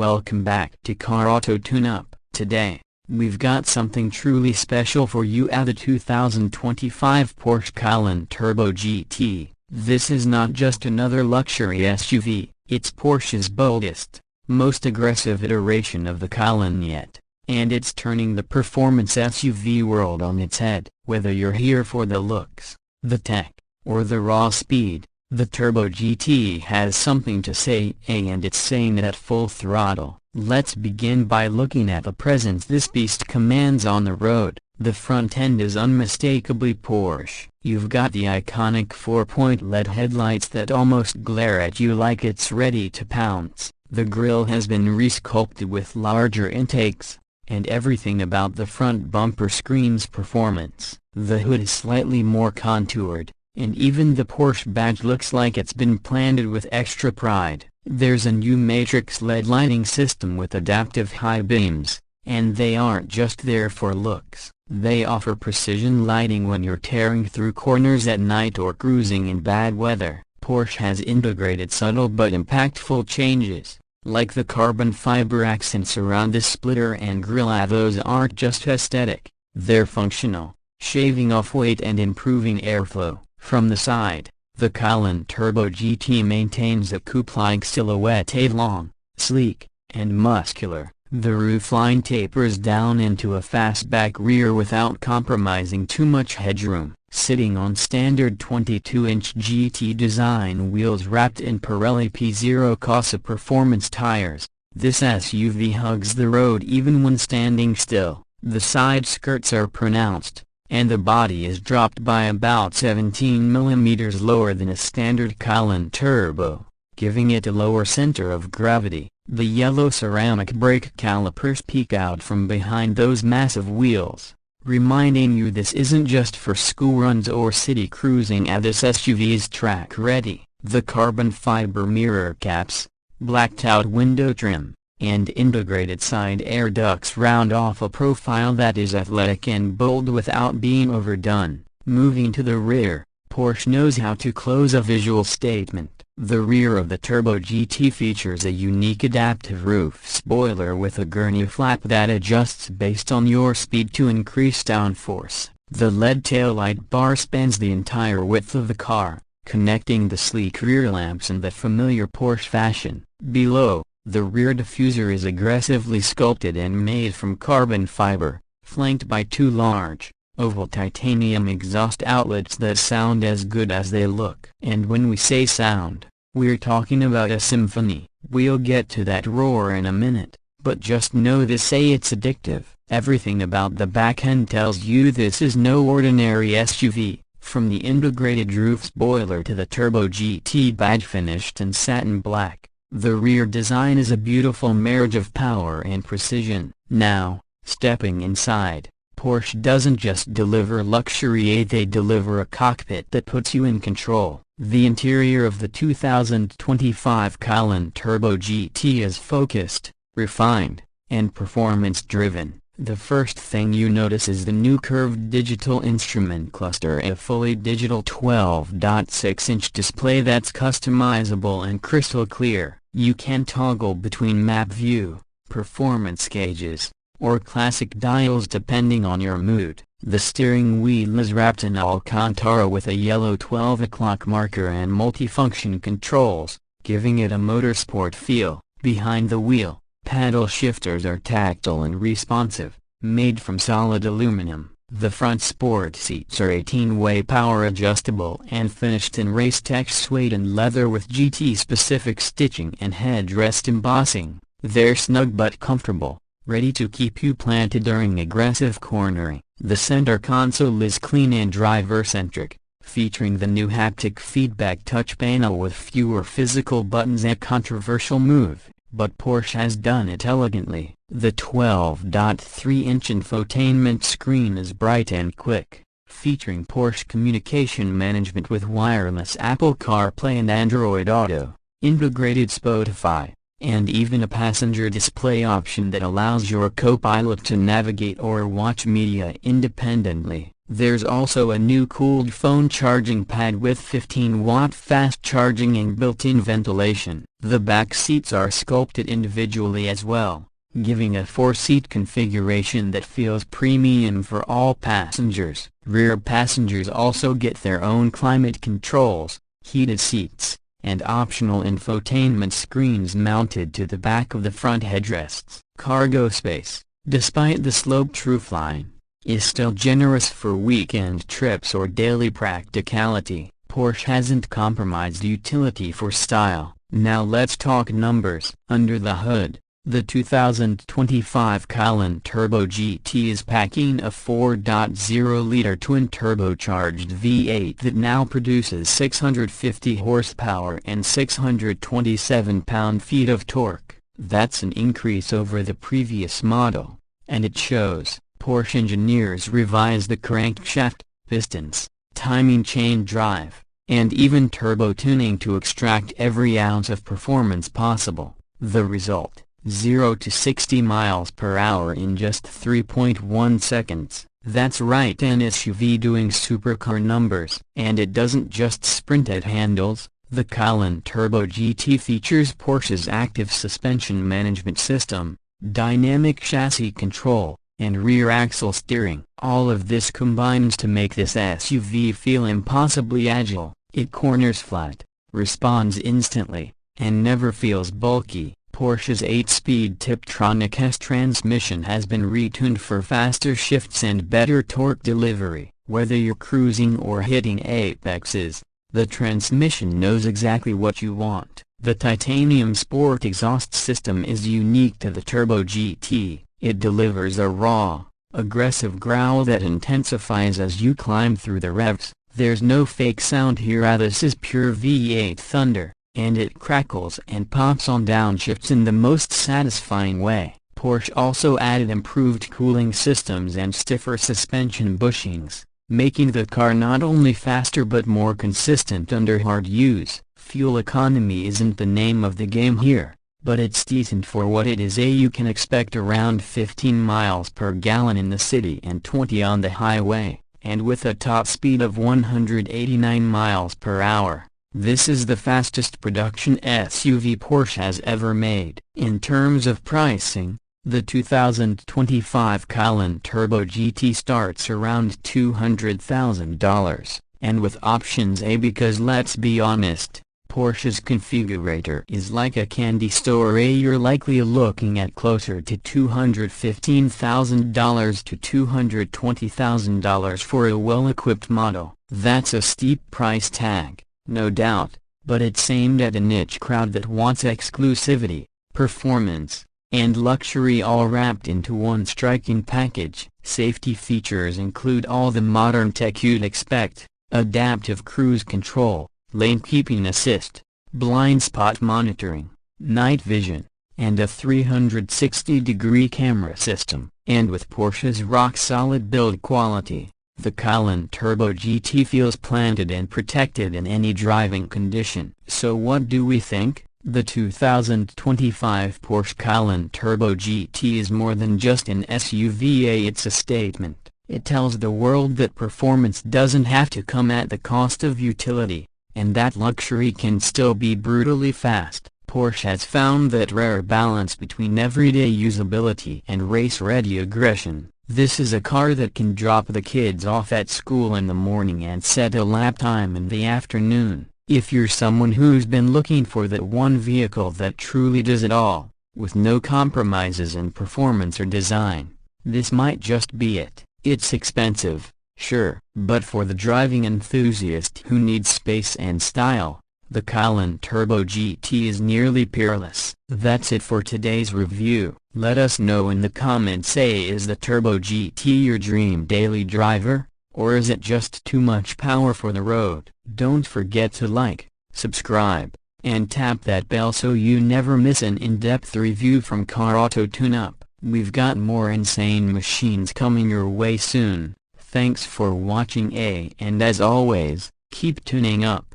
Welcome back to Car Auto Tune-Up. Today, we've got something truly special for you at the 2025 Porsche Cayenne Turbo GT. This is not just another luxury SUV, it's Porsche's boldest, most aggressive iteration of the Cayenne yet, and it's turning the performance SUV world on its head. Whether you're here for the looks, the tech, or the raw speed, the Turbo GT has something to say, and it's saying it at full throttle. Let's begin by looking at the presence this beast commands on the road. The front end is unmistakably Porsche. You've got the iconic 4-point LED headlights that almost glare at you like it's ready to pounce. The grille has been resculpted with larger intakes, and everything about the front bumper screams performance. The hood is slightly more contoured, and even the Porsche badge looks like it's been planted with extra pride. There's a new matrix LED lighting system with adaptive high beams, and they aren't just there for looks. They offer precision lighting when you're tearing through corners at night or cruising in bad weather. Porsche has integrated subtle but impactful changes, like the carbon fiber accents around the splitter and grille. Those aren't just aesthetic, they're functional, shaving off weight and improving airflow. From the side, the Cayenne Turbo GT maintains a coupe-like silhouette, long, sleek, and muscular. The roofline tapers down into a fastback rear without compromising too much headroom. Sitting on standard 22-inch GT design wheels wrapped in Pirelli P0 Corsa performance tires, this SUV hugs the road even when standing still. The side skirts are pronounced, and the body is dropped by about 17 mm lower than a standard Cayenne Turbo, giving it a lower center of gravity. The yellow ceramic brake calipers peek out from behind those massive wheels, reminding you this isn't just for school runs or city cruising. This SUV is track ready. The carbon fiber mirror caps, blacked-out window trim, and integrated side air ducts round off a profile that is athletic and bold without being overdone. Moving to the rear, Porsche knows how to close a visual statement. The rear of the Turbo GT features a unique adaptive roof spoiler with a gurney flap that adjusts based on your speed to increase downforce. The LED taillight bar spans the entire width of the car, connecting the sleek rear lamps in the familiar Porsche fashion. Below, the rear diffuser is aggressively sculpted and made from carbon fiber, flanked by two large, oval titanium exhaust outlets that sound as good as they look. And when we say sound, we're talking about a symphony. We'll get to that roar in a minute, but just know this: it's addictive. Everything about the back end tells you this is no ordinary SUV, from the integrated roof spoiler to the Turbo GT badge finished in satin black. The rear design is a beautiful marriage of power and precision. Now, stepping inside, Porsche doesn't just deliver luxury, they deliver a cockpit that puts you in control. The interior of the 2025 Cayenne Turbo GT is focused, refined, and performance-driven. The first thing you notice is the new curved digital instrument cluster, a fully digital 12.6-inch display that's customizable and crystal clear. You can toggle between map view, performance gauges, or classic dials depending on your mood. The steering wheel is wrapped in Alcantara with a yellow 12 o'clock marker and multifunction controls, giving it a motorsport feel. Behind the wheel, paddle shifters are tactile and responsive, made from solid aluminum. The front sport seats are 18-way power adjustable and finished in Racetech suede and leather with GT-specific stitching and headrest embossing. They're snug but comfortable, ready to keep you planted during aggressive cornering. The center console is clean and driver-centric, featuring the new haptic feedback touch panel with fewer physical buttons, a controversial move, but Porsche has done it elegantly. The 12.3-inch infotainment screen is bright and quick, featuring Porsche communication management with wireless Apple CarPlay and Android Auto, integrated Spotify, and even a passenger display option that allows your co-pilot to navigate or watch media independently. There's also a new cooled phone charging pad with 15-watt fast charging and built-in ventilation. The back seats are sculpted individually as well, giving a 4-seat configuration that feels premium for all passengers. Rear passengers also get their own climate controls, heated seats, and optional infotainment screens mounted to the back of the front headrests. Cargo space, despite the sloped roofline, is still generous for weekend trips or daily practicality. Porsche hasn't compromised utility for style. Now let's talk numbers. Under the hood, the 2025 Cayenne Turbo GT is packing a 4.0-liter twin-turbocharged V8 that now produces 650 horsepower and 627 pound-feet of torque. That's an increase over the previous model, and it shows. Porsche engineers revised the crankshaft, pistons, timing chain drive, and even turbo tuning to extract every ounce of performance possible. The result: 0 to 60 miles per hour in just 3.1 seconds. That's right, an SUV doing supercar numbers. And it doesn't just sprint at handles. The Cayenne Turbo GT features Porsche's active suspension management system, dynamic chassis control, and rear axle steering. All of this combines to make this SUV feel impossibly agile. It corners flat, responds instantly, and never feels bulky. Porsche's 8-speed Tiptronic S transmission has been retuned for faster shifts and better torque delivery. Whether you're cruising or hitting apexes, the transmission knows exactly what you want. The titanium sport exhaust system is unique to the Turbo GT. It delivers a raw, aggressive growl that intensifies as you climb through the revs. There's no fake sound here. This is pure V8 thunder, and it crackles and pops on downshifts in the most satisfying way. Porsche also added improved cooling systems and stiffer suspension bushings, making the car not only faster but more consistent under hard use. Fuel economy isn't the name of the game here, but it's decent for what it is. You can expect around 15 miles per gallon in the city and 20 on the highway, and with a top speed of 189 miles per hour. This is the fastest production SUV Porsche has ever made. In terms of pricing, the 2025 Cayenne Turbo GT starts around $200,000, and with options because let's be honest, Porsche's configurator is like a candy store. You're likely looking at closer to $215,000 to $220,000 for a well-equipped model. That's a steep price tag, no doubt, but it's aimed at a niche crowd that wants exclusivity, performance, and luxury all wrapped into one striking package. Safety features include all the modern tech you'd expect: adaptive cruise control, lane keeping assist, blind spot monitoring, night vision, and a 360-degree camera system. And with Porsche's rock-solid build quality, the Cayenne Turbo GT feels planted and protected in any driving condition. So what do we think? The 2025 Porsche Cayenne Turbo GT is more than just an SUV. It's a statement. It tells the world that performance doesn't have to come at the cost of utility, and that luxury can still be brutally fast. Porsche has found that rare balance between everyday usability and race-ready aggression. This is a car that can drop the kids off at school in the morning and set a lap time in the afternoon. If you're someone who's been looking for that one vehicle that truly does it all, with no compromises in performance or design, this might just be it. It's expensive, sure, but for the driving enthusiast who needs space and style, the Cayenne Turbo GT is nearly peerless. That's it for today's review. Let us know in the comments. Is the Turbo GT your dream daily driver, or is it just too much power for the road? Don't forget to like, subscribe, and tap that bell so you never miss an in-depth review from Car Auto Tune-Up. We've got more insane machines coming your way soon. Thanks for watching, and as always, keep tuning up.